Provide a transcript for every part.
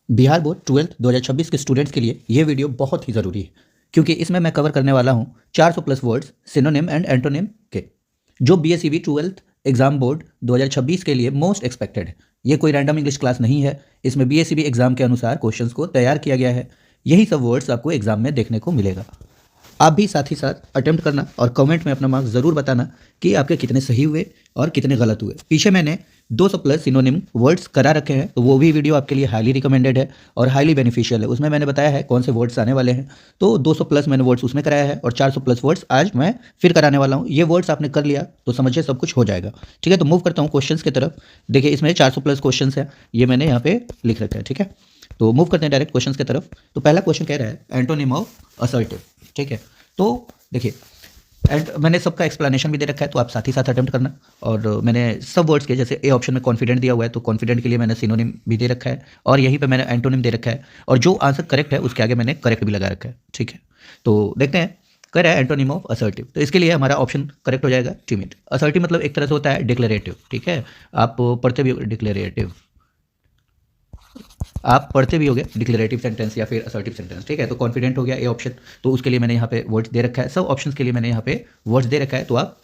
Bihar board 12th 2026 के students के लिए ये वीडियो बहुत ही ज़रूरी है, क्योंकि इसमें मैं कवर करने वाला हूँ 400 plus words synonym and antonym के, जो बीएसईबी 12th एग्जाम बोर्ड 2026 के लिए मोस्ट एक्सपेक्टेड है। ये कोई रैंडम इंग्लिश क्लास नहीं है, इसमें बीएसईबी एग्जाम के अनुसार क्वेश्चंस को तैयार किया गया है। यही सब वर्ड्स आपको एग्जाम में देखने को मिलेगा। आप भी साथ ही साथ अटेम्प्ट करना और कमेंट में अपना मार्क्स ज़रूर बताना कि आपके कितने सही हुए और कितने गलत हुए। पीछे मैंने 200 प्लस सिनोनिम वर्ड्स करा रखे हैं, तो वो भी वीडियो आपके लिए हाईली रिकमेंडेड है और हाईली बेनिफिशियल है। उसमें मैंने बताया है कौन से वर्ड्स आने वाले हैं, तो 200 प्लस मैंने वर्ड्स उसमें कराया है और 400 प्लस वर्ड्स आज मैं फिर कराने वाला हूँ। ये वर्ड्स आपने कर लिया तो समझिए सब कुछ हो जाएगा। ठीक है, तो मूव करता हूँ क्वेश्चंस की तरफ। देखिए इसमें 400 प्लस क्वेश्चन है, ये मैंने यहाँ पे लिख रखा है। ठीक है, तो मूव करते हैं डायरेक्ट क्वेश्चंस की तरफ। तो पहला क्वेश्चन कह रहा है एंटोनिम ऑफ असर्टिव। ठीक है, तो देखिए एंड मैंने सबका एक्सप्लेनेशन भी दे रखा है, तो आप साथ ही साथ अटेम्प्ट करना। और मैंने सब वर्ड्स के, जैसे ए ऑप्शन में कॉन्फिडेंट दिया हुआ है, तो कॉन्फिडेंट के लिए मैंने सिनोनिम भी दे रखा है और यहीं पे मैंने एंटोनिम दे रखा है, और जो आंसर करेक्ट है उसके आगे मैंने करेक्ट भी लगा रखा है। ठीक है, तो देखते हैं कह रहा है एंटोनिम ऑफ असर्टिव, तो इसके लिए हमारा ऑप्शन करेक्ट हो जाएगा टिमिड। असर्टिव मतलब एक तरह से होता है डिक्लेरेटिव। ठीक है, आप पढ़ते भी डिक्लेरेटिव, आप पढ़ते भी होगे डिक्लेरेटिव सेंटेंस या फिर असर्टिव सेंटेंस। ठीक है, तो कॉन्फिडेंट हो गया ए ऑप्शन, तो उसके लिए मैंने यहाँ पे वर्ड्स दे रखा है। सब ऑप्शंस के लिए मैंने यहाँ पे वर्ड्स दे रखा है, तो आप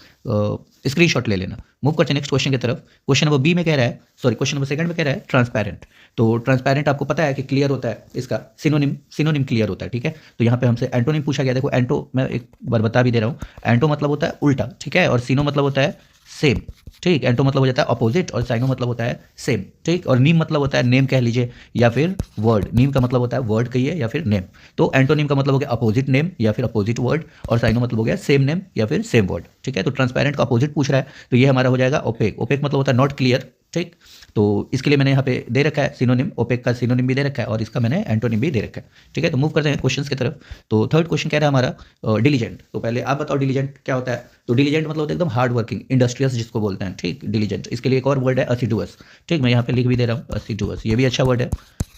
स्क्रीनशॉट ले लेना। मूव करते हैं नेक्स्ट क्वेश्चन की तरफ। क्वेश्चन नंबर बी में कह रहा है, सॉरी क्वेश्चन नंबर सेकंड में कह रहा है ट्रांसपेरेंट। तो ट्रांसपेरेंट आपको पता है कि क्लियर होता है, इसका सिनोनिम क्लियर होता है। ठीक है, तो यहाँ पे हमसे एंटोनिम पूछा गया। देखो एंटो मैं एक बार बता भी दे रहा हूँ, एंटो मतलब होता है उल्टा। ठीक है, और सिनो मतलब होता है सेम। ठीक, एंटो मतलब हो जाता है अपोजिट और साइनो मतलब होता है सेम। ठीक, और नीम मतलब होता है नेम कह लीजिए या फिर वर्ड। नीम का मतलब होता है वर्ड कहिए या फिर नेम। तो एंटोनिम का मतलब हो गया अपोजिट नेम या फिर अपोजिट वर्ड, और साइनो मतलब हो गया सेम नेम या फिर सेम वर्ड। ठीक है, तो ट्रांसपेरेंट का अपोजिट पूछ रहा है, तो ये हमारा हो जाएगा ओपेक। ओपेक मतलब होता है नॉट क्लियर। ठीक, तो इसके लिए मैंने यहाँ पे दे रखा है सिनोनिम, ओपेक का सिनोनिम भी दे रखा है और इसका मैंने एंटोनिम भी दे रखा है। ठीक है, तो मूव करते हैं क्वेश्चंस की तरफ। तो थर्ड क्वेश्चन कह रहा है हमारा डिलीजेंट। तो पहले आप बताओ डिलीजेंट क्या होता है। तो डिलीजेंट मतलब होता है एकदम हार्ड वर्किंग, इंडस्ट्रियस जिसको बोलते हैं। ठीक, डिलीजेंट। इसके लिए एक और वर्ड है असिडुअस। ठीक, मैं यहाँ पे लिख भी दे रहा हूँ असिडुअस, ये भी अच्छा वर्ड है।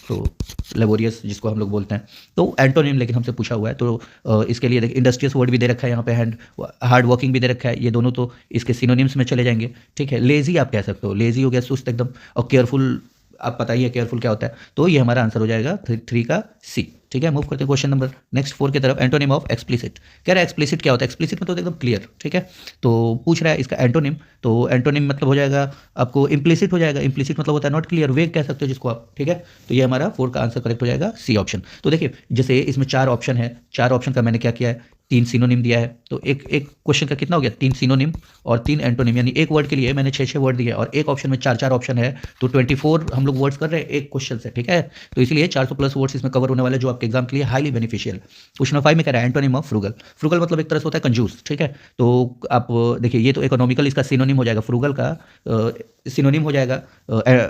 तो लेबोरियस जिसको हम लोग बोलते हैं। तो एंटोनिम लेकिन हमसे पूछा हुआ है, तो इसके लिए देखिए इंडस्ट्रियस वर्ड भी दे रखा है यहाँ पे, हार्ड वर्किंग भी दे रखा है। ये दोनों तो इसके सिनोनिम्स में चले जाएंगे। ठीक है, लेजी आप कह सकते हो, लेजी हो गया सुस्त एकदम, और केयरफुल आप पता ही है केयरफुल क्या होता है, तो ये हमारा आंसर हो जाएगा 3 का सी। ठीक है, मूव करते हैं क्वेश्चन नंबर नेक्स्ट 4 की तरफ। Antonym of explicit. कह रहा है एक्सप्लिसिट क्या होता है। एक्सप्लिसिट मतलब एकदम क्लियर। ठीक है, तो पूछ रहा है इसका एंटोनिम, तो एंटोनिम मतलब हो जाएगा आपको इम्प्लिसिट हो जाएगा। इम्प्लिसिट मतलब होता है नॉट क्लियर, वेग कह सकते हो जिसको आप। ठीक है, तो ये हमारा 4 का आंसर करेक्ट हो जाएगा सी ऑप्शन। तो देखिए जैसे इसमें 4 ऑप्शन है, 4 ऑप्शन का मैंने क्या किया है, 3 सिनोनिम दिया है। तो एक एक क्वेश्चन का कितना हो गया, 3 सिनोनिम और 3 एंटोनिम, यानी एक वर्ड के लिए मैंने 6 वर्ड दिए, और एक ऑप्शन में 4 ऑप्शन है, तो 24 हम लोग वर्ड्स कर रहे हैं एक क्वेश्चन से। ठीक है, तो इसलिए 400 प्लस वर्ड्स इसमें कवर होने वाले, जो आपके एग्जाम के लिए हाईली बेनिफिशियल। क्वेश्चन नंबर 5 में कह रहा है एंटोनिम ऑफ फ्रूगल। फ्रूगल मतलब एक तरह से होता है कंजूस। ठीक है, तो आप देखिए ये तो इकोनॉमिकल इसका सिनोनिम हो जाएगा, फ्रूगल का सिनोनिम हो जाएगा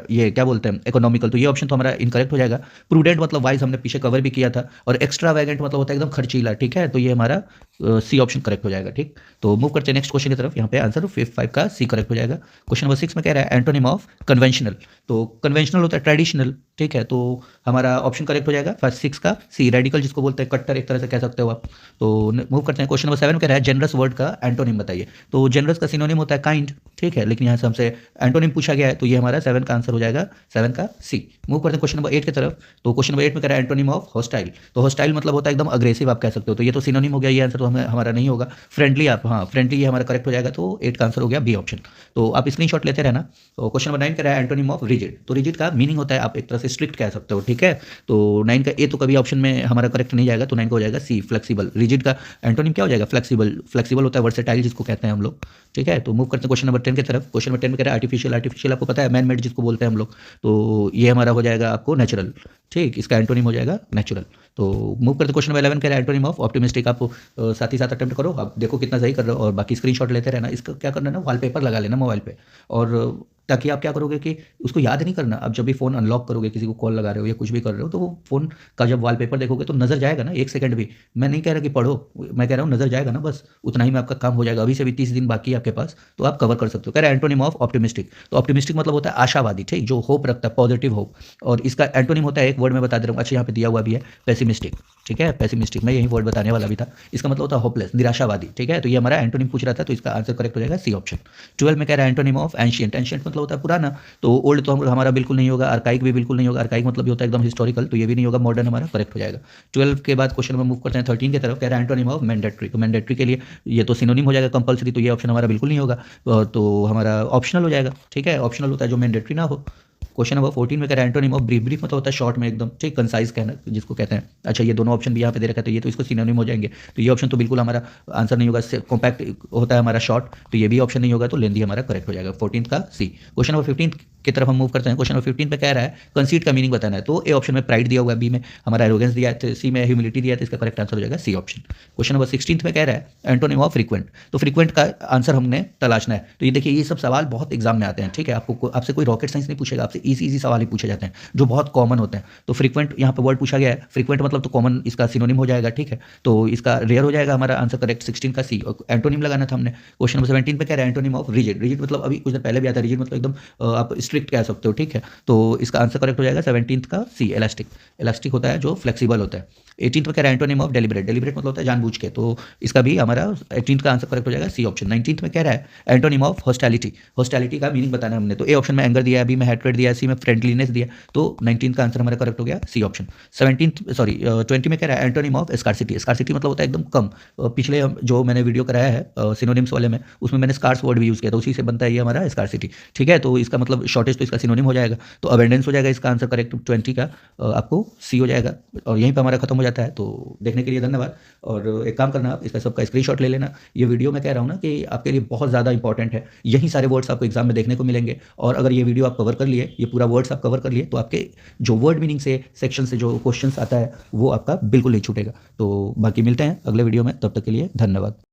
ये क्या बोलते हैं इकोनॉमिकल, तो ये ऑप्शन तो हमारा इनकरेक्ट हो जाएगा। प्रूडेंट मतलब वाइज हमने पीछे कवर भी किया था, और एक्स्ट्रावैगेंट मतलब होता है एकदम खर्चीला। ठीक है, तो ये हमारा सी ऑप्शन करेक्ट हो जाएगा। ठीक, तो मूव करते हैं नेक्स्ट क्वेश्चन की तरफ। यहाँ पे आंसर 5 का सी करेक्ट हो जाएगा। क्वेश्चन नंबर 6 में कह रहा है एंटोनिम ऑफ कन्वेंशनल। तो कन्वेंशनल होता है ट्रेडिशनल। ठीक है, तो हमारा ऑप्शन करेक्ट हो जाएगा फर्स्ट 6 का सी। रेडिकल जिसको बोलते हैं कट्टर, एक तरह से कह सकते हो आप। तो मूव करते हैं क्वेश्चन नंबर 7 में कह रहा है जेनरस वर्ड का एंटोनिम बताइए। तो जेनरस का सिनोनिम होता है काइंड। ठीक है, लेकिन यहाँ से हमसे एंटोनिम पूछा गया है, तो ये हमारा 7 का आंसर हो जाएगा 7 का सी। मूव करते हैं क्वेश्चन नंबर 8 की तरफ। तो क्वेश्चन नंबर 8 में कह रहा है एंटोनिम ऑफ हॉस्टाइल। तो हॉस्टाइल मतलब होता है एकदम अग्रेसिव आप कह सकते हो, तो ये तो सिनोनिम हो गया, ये आंसर तो हमारा नहीं होगा। फ्रेंडली आप, हाँ फ्रेंडली ये हमारा करेक्ट हो जाएगा, तो 8 का आंसर हो गया बी ऑप्शन। तो आप स्क्रीनशॉट लेते रहना। तो क्वेश्चन नंबर 9 कह रहा है एंटोनिम ऑफ रिजिड। तो रिजिड का मीनिंग होता है आप एक तरह से स्ट्रिक्ट कह सकते हो। ठीक है, तो 9 का ए तो कभी ऑप्शन में हमारा करेक्ट नहीं जाएगा, तो 9 का हो जाएगा सी फ्लेक्सिबल। रिजिड का एंटोनिम क्या हो जाएगा, फ्लेक्सिबल। फ्लेक्सिबल होता है वर्सेटाइल जिसको कहते हैं हम लोग। ठीक है, तो मूव करते हैं क्वेश्चन नंबर 10 की तरफ। क्वेश्चन नंबर 10 में कह रहा है आर्टिफिशियल। आर्टिफिशियल आपको पता है मैन मेड जिसको बोलते हैं हम लोग, तो ये हमारा हो जाएगा आपको नेचुरल। ठीक, इसका एंटोनिम हो जाएगा नेचुरल। तो मूव करते क्वेश्चन नंबर 11 कह रहा है एंटोनिम ऑफ ऑप्टिमिस्टिक। आप साथ ही साथ अटेम्प्ट करो, आप देखो कितना सही कर रहे हो, और बाकी स्क्रीनशॉट लेते रहना। इसका क्या करना है ना, वॉलपेपर लगा लेना मोबाइल पे, और ताकि आप क्या करोगे कि उसको याद नहीं करना। अब जब भी फ़ोन अनलॉक करोगे, किसी को कॉल लगा रहे हो या कुछ भी कर रहे हो, तो वो फ़ोन का जब वॉलपेपर देखोगे तो नज़र जाएगा ना, 1 सेकंड भी। मैं नहीं कह रहा कि पढ़ो, मैं कह रहा हूँ नज़र जाएगा ना, बस उतना ही में आपका काम हो जाएगा। अभी से भी 30 दिन बाकी है आपके पास, तो आप कवर कर सकते हो। कह रहा है एंटोनिम ऑफ ऑप्टिमिस्टिक। तो ऑप्टिमिस्टिक मतलब होता है आशावादी। ठीक, जो होप रखता है, पॉजिटिव होप। और इसका एंटोनिम होता है, एक वर्ड में बता दे रहा हूँ, अच्छा यहाँ पे दिया हुआ भी है, पेसिमिस्टिक। ठीक है, पेसिमिस्टिक, मैं यही वर्ड बताने वाला भी था। इसका मतलब होता है होपलेस, निराशावादी। ठीक है, तो ये हमारा एंटोनिम पूछ रहा था, तो इसका आंसर करेक्ट हो जाएगा सी ऑप्शन। 12 में कह रहा है एंटोनिम ऑफ एंशियंट। एंशियंट मतलब होता है पुराना, तो ओल्ड तो हमारा बिल्कुल नहीं होगा, आर्काइक भी बिल्कुल नहीं होगा, आर्काइक मतलब ये होता है एकदम हिस्टोरिकल, तो ये भी नहीं होगा, मॉडर्न हमारा करेक्ट हो जाएगा। 12 के बाद क्वेश्चन में मूव करते हैं 13 की तरफ, कह रहा है एंटोनिम ऑफ मैंडेटरी, तो मैंडेटरी के लिए ये तो सिनोनिम हो जाएगा कंपलसरी, तो ये ऑप्शन हमारा बिल्कुल नहीं होगा, तो हमारा ऑप्शनल हो जाएगा, ठीक है, ऑप्शनल होता है जो मैंडेटरी ना हो। क्वेश्चन नंबर 14 में कह रहा है एंटोनिम ऑफ ब्रीफ, ब्रीफ मतलब होता है शॉर्ट में एकदम, ठीक, कंसाइज कहना जिसको कहते हैं। अच्छा, ये दोनों ऑप्शन भी यहाँ पे दे रखा है, तो ये तो इसको सिनोनिम हो जाएंगे, तो ये ऑप्शन तो बिल्कुल हमारा आंसर नहीं होगा, कॉम्पैक्ट होता है हमारा शॉर्ट, तो ये भी ऑप्शन नहीं होगा, तो लेंदी हमारा करेक्ट हो जाएगा 14 का सी। क्वेश्चन नंबर 15 की तरफ हम मूव करते हैं। क्वेश्चन नंबर 15 पे कह रहा है कंसीट का मीनिंग बताना है, तो ए ऑप्शन में प्राइड दिया हुआ है, बी में हमारा एरोगेंस दिया है, सी में ह्यूमिलिटी दिया है, तो इसका करेक्ट आंसर हो जाएगा सी ऑप्शन। क्वेश्चन नंबर 16 में कह रहा है एंटोनिम ऑफ फ्रीक्वेंट, तो फ्रीक्वेंट का आंसर हमने तलाशना है। तो ये देखिए, ये सब सवाल बहुत एग्जाम में आते हैं, ठीक है, आपसे कोई रॉकेट साइंस नहीं पूछेगा, आपसे इजी सवाल ही पूछे जाते हैं जो बहुत कॉमन होते हैं। तो फ्रीक्वेंट यहाँ पे वर्ड पूछा गया है, फ्रीक्वेंट मतलब तो कॉमन इसका सिनोनिम हो जाएगा, ठीक है, तो इसका रेयर हो जाएगा हमारा आंसर करेक्ट 16 का सी, और एंटोनिम लगाना था हमने। क्वेश्चन नंबर 17 पे कह रहा है एंटोनिम ऑफ रिजिड, रिजिड मतलब अभी कुछ देर पहले भी आता है, रिजिड मतलब एकदम आप स्ट्रिक्ट कह सकते हो, ठीक है, तो इसका आंसर करेक्ट हो जाएगा 17 का सी, इलास्टिक, इलास्टिक होता है जो फ्लेक्सिबल होता है। 18 पे कह रहा है एंटोनिम ऑफ डेलिबरेट, डेलिबरेट मतलब होता है जानबूझ के, तो इसका भी हमारा 18 का आंसर करेक्ट हो जाएगा सी ऑप्शन। 19 में कह रहा है एंटोनिम ऑफ हॉस्टैलिटी, हॉस्टैलिटी का मीनिंग बताना है हमने, तो ए ऑप्शन में एंगर दिया है, बी में हेट्रेड दिया है, सी में फ्रेंडलीनेस दिया, तो 19 का आंसर हमारा करेक्ट हो गया सी ऑप्शन। 20 में कह रहा है एंटोनिम ऑफ स्कार्सिटी, स्कार्सिटी मतलब होता है एकदम कम, पिछले जो मैंने वीडियो कराया है सिनोनिम्स वाले में, उसमें मैंने स्कार्स वर्ड भी यूज़ किया, तो उसी से बनता है ये हमारा स्कार्सिटी, ठीक है, तो इसका मतलब शॉर्टेज तो इसका सिनोनिम हो जाएगा, तो अबेंडेंस हो जाएगा इसका आंसर करेक्ट 20 का, आपको सी हो जाएगा, और यहीं पर हमारा खत्म हो जाता है। तो देखने के लिए धन्यवाद, और एक काम करना, आप इसका सबका स्क्रीनशॉट ले लेना, ये वीडियो मैं कह रहा हूँ ना कि आपके लिए बहुत ज़्यादा इंपॉर्टेंट है, यही सारे वर्ड्स आपको एग्जाम में देखने को मिलेंगे, और अगर ये वीडियो आप कवर कर लिए, ये पूरा वर्ड्स आप कवर कर लिए, तो आपके जो वर्ड मीनिंग से सेक्शन से जो क्वेश्चंस आता है वो आपका बिल्कुल नहीं छूटेगा। तो बाकी मिलते हैं अगले वीडियो में, तब तक के लिए धन्यवाद।